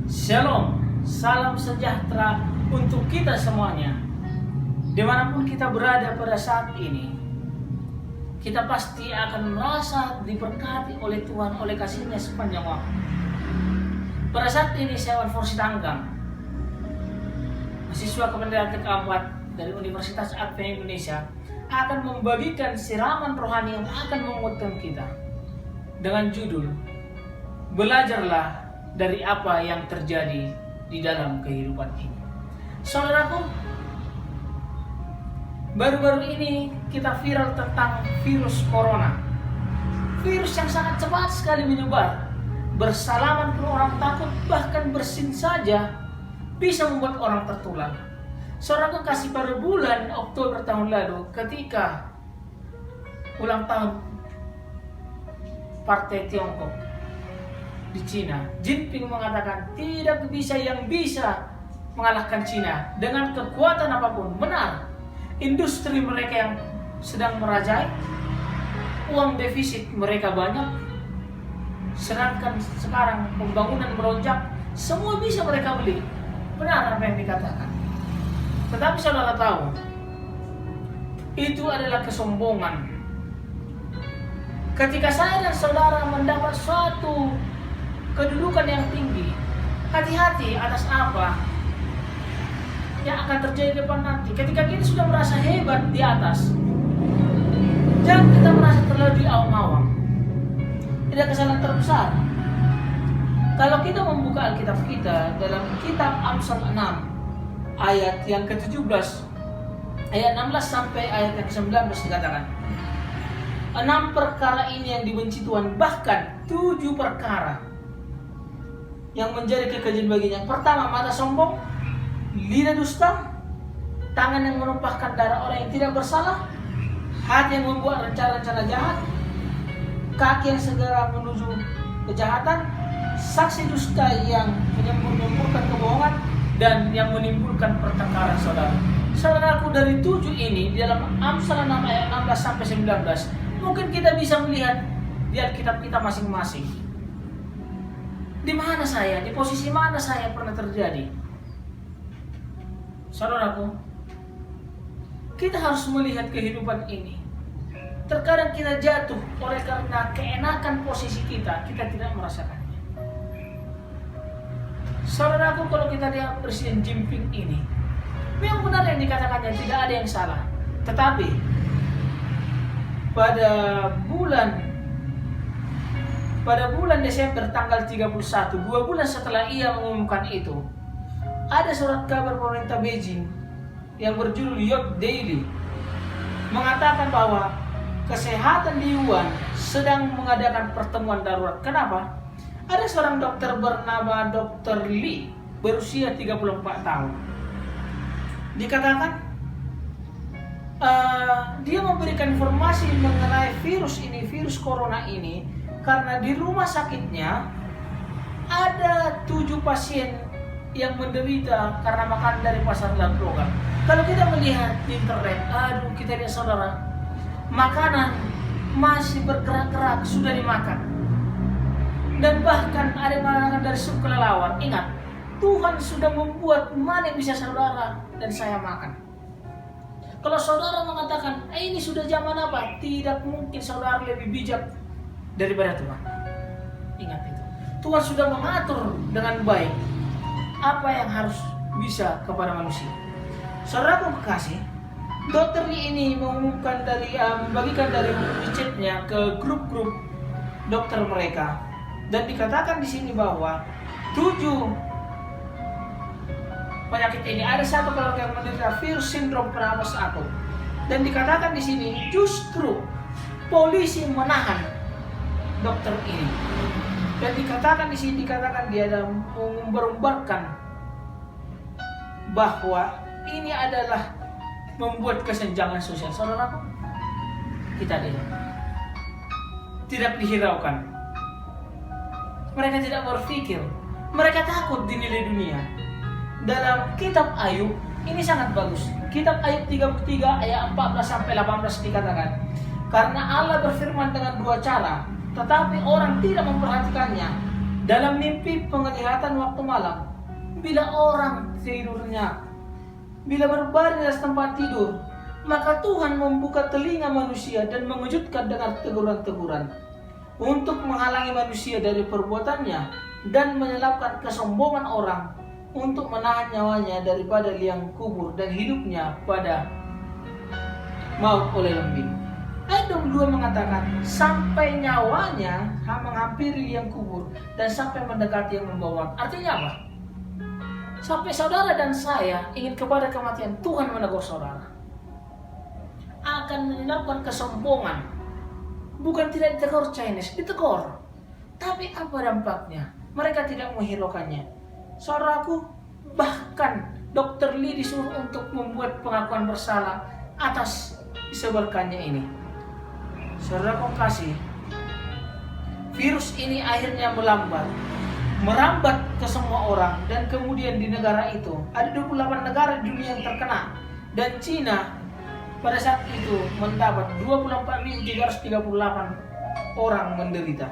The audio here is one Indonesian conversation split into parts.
Shalom, salam sejahtera untuk kita semuanya. Dimanapun kita berada pada saat ini, kita pasti akan merasa diberkati oleh Tuhan, oleh kasih-Nya sepanjang waktu. Pada saat ini saya Forsi Tanggang, mahasiswa Kependidikan keempat dari Universitas Advent Indonesia, akan membagikan siraman rohani yang akan menguatkan kita dengan judul Belajarlah dari apa yang terjadi di dalam kehidupan ini. Saudaraku, baru-baru ini kita viral tentang virus corona. Virus yang sangat cepat sekali menyebar. Bersalaman pun orang takut, bahkan bersin saja bisa membuat orang tertular. Saudaraku kasih, pada bulan Oktober tahun lalu ketika ulang tahun Partai Tiongkok di Cina, Jinping mengatakan tidak bisa yang bisa mengalahkan Cina dengan kekuatan apapun. Benar, industri mereka yang sedang merajai, uang defisit mereka banyak, sedangkan sekarang pembangunan melonjak, semua bisa mereka beli. Benar apa yang dikatakan. Tetapi saudara tahu, itu adalah kesombongan. Ketika saya dan saudara mendapat suatu kedudukan yang tinggi, hati-hati atas apa yang akan terjadi depan nanti. Ketika kita sudah merasa hebat di atas, jangan kita merasa terlalu di awang-awang. Tidak kesalahan terbesar. Kalau kita membuka Alkitab kita dalam kitab Amsal 6 ayat yang ke-17, ayat 16 sampai ayat yang ke-19 dikatakan, 6 perkara ini yang dibenci Tuhan, bahkan 7 perkara yang menjadi kekejian baginya. Pertama, mata sombong, lidah dusta, tangan yang menumpahkan darah orang yang tidak bersalah, hati yang membuat rencana-rencana jahat, kaki yang segera menuju kejahatan, saksi dusta yang menimbulkan kebohongan, dan yang menimbulkan pertengkaran. Saudaraku, dari 7 ini di dalam Amsal 6 ayat 16 sampai 19, mungkin kita bisa melihat di Alkitab kita masing-masing. Di mana saya, di posisi mana saya pernah terjadi. Saudaraku, kita harus melihat kehidupan ini. Terkadang kita jatuh oleh karena keenakan posisi kita tidak merasakannya. Saudaraku, kalau kita lihat Presiden Jinping ini, memang benar yang dikatakannya, tidak ada yang salah. Tetapi pada bulan Desember tanggal 31, 2 bulan setelah ia mengumumkan itu, ada surat kabar pemerintah Beijing yang berjudul Youth Daily mengatakan bahwa kesehatan di Wuhan sedang mengadakan pertemuan darurat. Kenapa? Ada seorang dokter bernama Dr. Li, berusia 34 tahun. Dikatakan dia memberikan informasi mengenai virus corona ini, karena di rumah sakitnya ada 7 pasien yang menderita karena makan dari pasar logam. Kalau kita melihat di internet, kita lihat saudara, makanan masih bergerak-gerak sudah dimakan. Dan bahkan ada yang mengatakan dari sup kelelawar. Ingat, Tuhan sudah membuat mana yang bisa saudara dan saya makan. Kalau saudara mengatakan, ini sudah zaman apa? Tidak mungkin saudara lebih bijak daripada Tuhan. Ingat itu. Tuhan sudah mengatur dengan baik apa yang harus bisa kepada manusia. Saudaraku kekasih, dokter ini mengumumkan membagikan dari chatnya ke grup-grup dokter mereka, dan dikatakan di sini bahwa 7 penyakit ini, ada satu keluarga yang menderita virus sindrom pernapas akut, dan dikatakan di sini justru polisi menahan dokter ini. Dan dikatakan di sini dia ada mengumbar-umbarkan bahwa ini adalah membuat kesenjangan sosial. Saudaraku, kita lihat, tidak dihiraukan. Mereka tidak berpikir, mereka takut dinilai dunia. Dalam kitab Ayub ini sangat bagus. Kitab Ayub 33 ayat 14 sampai 18 dikatakan, karena Allah berfirman dengan 2 cara, tetapi orang tidak memperhatikannya. dalam mimpi penglihatan waktu malam, bila orang tidurnya, bila berbaring di atas tempat tidur, maka Tuhan membuka telinga manusia dan mengejutkan dengan teguran-teguran untuk menghalangi manusia dari perbuatannya dan menyelapkan kesombongan orang untuk menahan nyawanya daripada liang kubur dan hidupnya pada maut oleh lembing. Ayat 22 mengatakan, sampai nyawanya menghampiri liang kubur dan sampai mendekati yang membawa. Artinya apa? Sampai saudara dan saya ingin kepada kematian, Tuhan menegur saudara. Akan menyebabkan kesombongan. Bukan tidak ditegur Chinese, ditegur. Tapi apa dampaknya? Mereka tidak menghiraukannya. Saudaraku, bahkan Dr. Lee disuruh untuk membuat pengakuan bersalah atas disebarkannya ini. Saudaraku kasih, virus ini akhirnya merambat ke semua orang, dan kemudian di negara itu ada 28 negara di dunia yang terkena, dan Cina pada saat itu mendapat 24.338 orang menderita.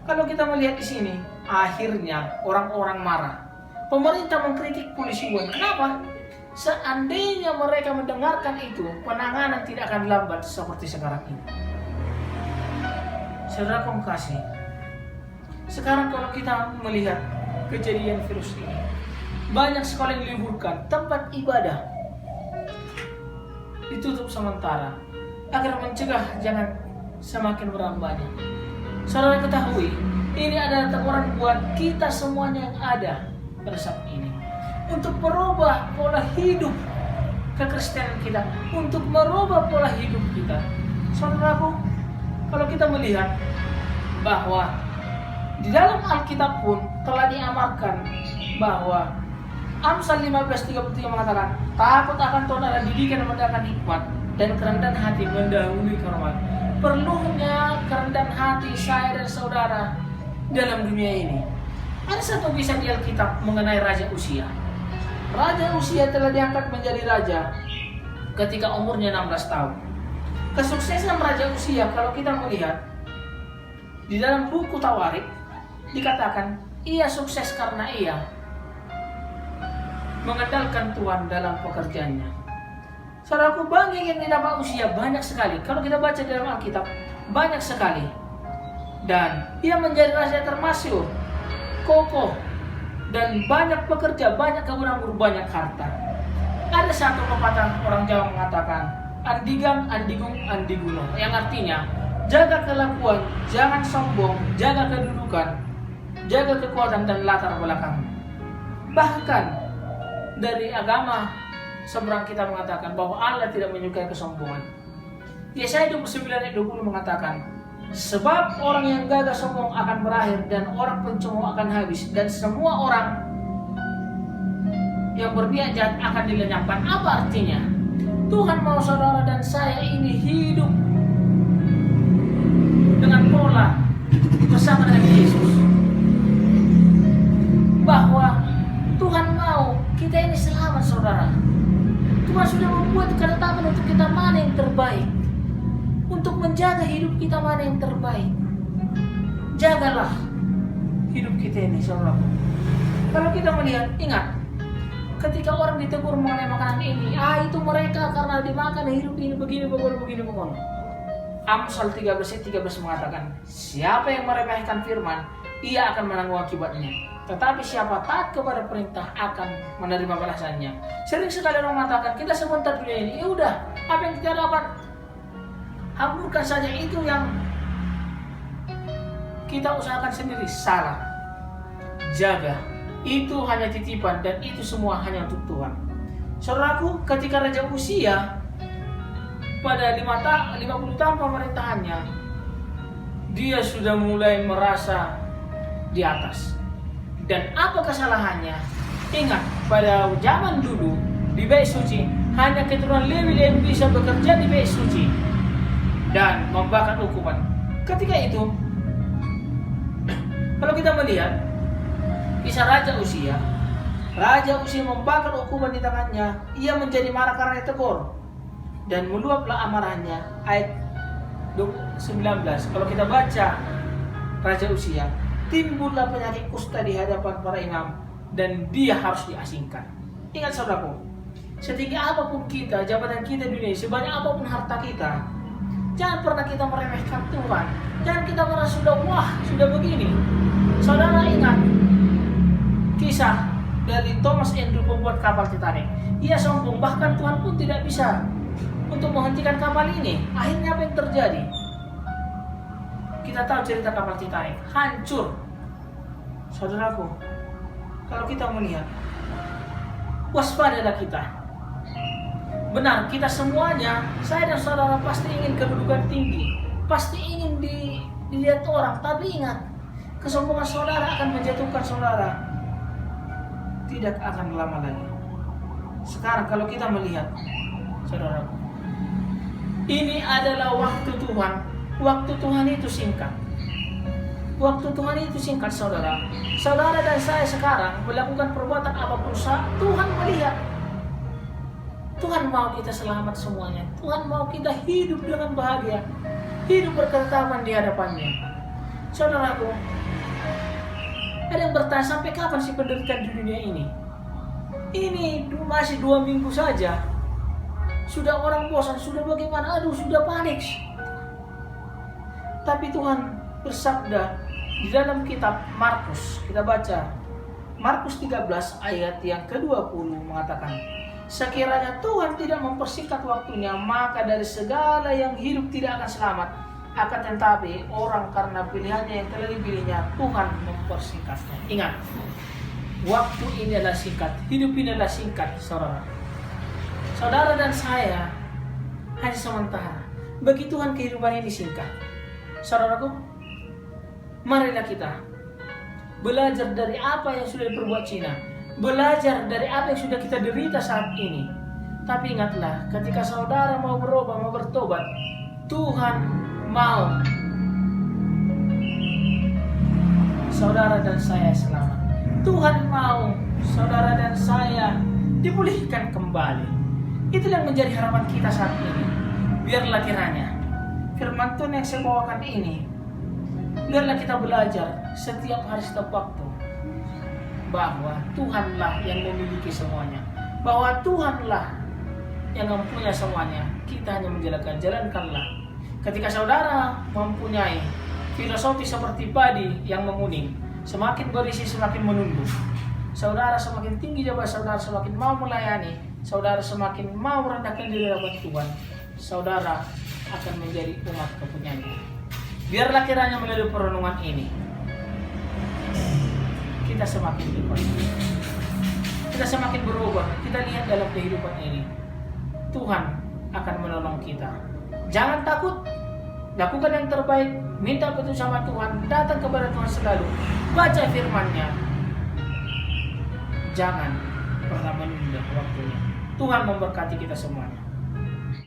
Kalau kita melihat di sini, akhirnya orang-orang marah. Pemerintah mengkritik polisi Wuhan. Kenapa? Seandainya mereka mendengarkan itu, penanganan tidak akan lambat seperti sekarang ini. Saudara kasih, sekarang kalau kita melihat kejadian virus ini, banyak sekali yang diliburkan, tempat ibadah ditutup sementara agar mencegah jangan semakin berambahnya. Saudara ketahui, ini adalah teguran buat kita semuanya yang ada pada saat ini untuk merubah pola hidup kekristenan kita, untuk merubah pola hidup kita. Saudaraku, kalau kita melihat bahwa di dalam Alkitab pun telah diamarkan bahwa Amsal 15:33 mengatakan, takut akan Tuhan adalah didikan dan mendatangkan hikmat, dan kerendahan hati mendahului kehormatan. Perlunya kerendahan hati saya dan saudara dalam dunia ini. Ada satu kisah di Alkitab mengenai Raja Uzia. Raja Uzia telah diangkat menjadi raja ketika umurnya 16 tahun. Kesuksesan Raja Uzia, kalau kita melihat di dalam buku Tawarik, dikatakan ia sukses karena ia mengandalkan Tuhan dalam pekerjaannya. Saudaraku, bangga yang didapat Uzia banyak sekali. Kalau kita baca dalam Alkitab, banyak sekali. Dan ia menjadi raja termasyhur, kokoh, dan banyak pekerja, banyak kebun, banyak harta. Ada satu pepatah orang Jawa mengatakan, andigang, andigung, andiguno, yang artinya jaga kelakuan, jangan sombong, jaga kedudukan, jaga kekuatan dan latar belakang. Bahkan dari agama seberang kita mengatakan bahwa Allah tidak menyukai kesombongan. Yesaya 29:20 mengatakan, sebab orang yang gagah sombong akan berakhir dan orang pencongkak akan habis, dan semua orang yang berniat jahat akan dilenyapkan. Apa artinya? Tuhan mau saudara dan saya ini hidup dengan pola bersama dengan Yesus, bahwa Tuhan mau kita ini selamat saudara. Tuhan sudah membuat ketetapan untuk kita mana yang terbaik, untuk menjaga hidup kita mana yang terbaik. Jagalah hidup kita ini saudara. Kalau kita melihat, ingat, ketika orang ditegur mengenai makanan ini, itu mereka karena dimakan hidup ini begini. Amsal 13:13 mengatakan, siapa yang meremehkan firman, ia akan menanggung akibatnya. Tetapi siapa taat kepada perintah akan menerima balasannya. Sering sekali orang mengatakan, kita sebentar dunia ini, ya udah, apa yang kita dapat, hamburkan saja, itu yang kita usahakan sendiri. Salah. Jaga. Itu hanya titipan dan itu semua hanya untuk Tuhan. Saudaraku, ketika Raja Uzia pada 50 tahun pemerintahannya, dia sudah mulai merasa di atas. Dan apa kesalahannya? Ingat, pada zaman dulu di Bait Suci hanya keturunan Lewi yang bisa bekerja di Bait Suci dan membakar hukuman. Ketika itu, kalau kita melihat kisah Raja Uzia membakar hukuman di tangannya. Ia menjadi marah karena ditegur dan meluaplah amarahnya. Ayat 19. Kalau kita baca Raja Uzia, timbullah penyakit kusta di hadapan para imam dan dia harus diasingkan. Ingat saudaraku, setinggi apapun kita, jabatan kita di dunia, sebanyak apapun harta kita, jangan pernah kita meremehkan Tuhan. Jangan kita merasa sudah begini. Saudara ingat kisah dari Thomas Andrew, pembuat kapal Titanic. Ia sombong, bahkan Tuhan pun tidak bisa untuk menghentikan kapal ini. Akhirnya apa yang terjadi? Kita tahu cerita kapal Titanic, hancur. Saudaraku, kalau kita melihat, waspadalah kita. Benar, kita semuanya, saya dan saudara pasti ingin kedudukan tinggi, pasti ingin dilihat orang. Tapi ingat, kesombongan saudara akan menjatuhkan saudara. Tidak akan lama lagi. Sekarang kalau kita melihat, saudaraku, ini adalah waktu Tuhan. Waktu Tuhan itu singkat. Waktu Tuhan itu singkat, saudara. Saudara dan saya sekarang melakukan perbuatan apapun, Tuhan melihat. Tuhan mau kita selamat semuanya. Tuhan mau kita hidup dengan bahagia, hidup berketetapan di hadapannya. Saudaraku, ada yang bertanya, sampai kapan sih penderitaan di dunia ini? Ini masih 2 minggu saja. Sudah orang bosan, sudah bagaimana? Aduh, sudah panik. Tapi Tuhan bersabda di dalam kitab Markus, kita baca Markus 13 ayat yang ke-20 mengatakan, sekiranya Tuhan tidak mempersingkat waktunya, maka dari segala yang hidup tidak akan selamat. Akan tetapi orang karena pilihannya yang telah dipilihnya, Tuhan mempersingkatnya. Ingat, waktu ini adalah singkat, hidup ini adalah singkat, saudara. Saudara dan saya hanya sementara. Bagi Tuhan kehidupan ini singkat. Saudaraku, marilah kita belajar dari apa yang sudah diperbuat Cina, belajar dari apa yang sudah kita derita saat ini. Tapi ingatlah, ketika saudara mau berubah, mau bertobat, Tuhan mau saudara dan saya selamat. Tuhan mau saudara dan saya dipulihkan kembali. Itulah yang menjadi harapan kita saat ini. Biarlah kiranya firman Tuhan yang saya bawakan ini, biarlah kita belajar setiap hari setiap waktu bahwa Tuhanlah yang memiliki semuanya, bahwa Tuhanlah yang mempunyai semuanya. Kita hanya jalankanlah. Ketika saudara mempunyai filosofi seperti padi yang menguning, semakin berisi semakin menumbuh. Saudara semakin tinggi jabatan saudara, semakin mau melayani, saudara semakin mau merendahkan diri hadapan Tuhan, saudara akan menjadi umat kepunyaannya. Biarlah kiranya melalui perenungan ini kita semakin dikuasai, kita semakin berubah. Kita lihat dalam kehidupan ini Tuhan akan menolong kita. Jangan takut, lakukan yang terbaik, minta petunjuk sama Tuhan, datang kepada Tuhan selalu, baca firman-Nya. Jangan pernah menunda waktunya. Tuhan memberkati kita semuanya.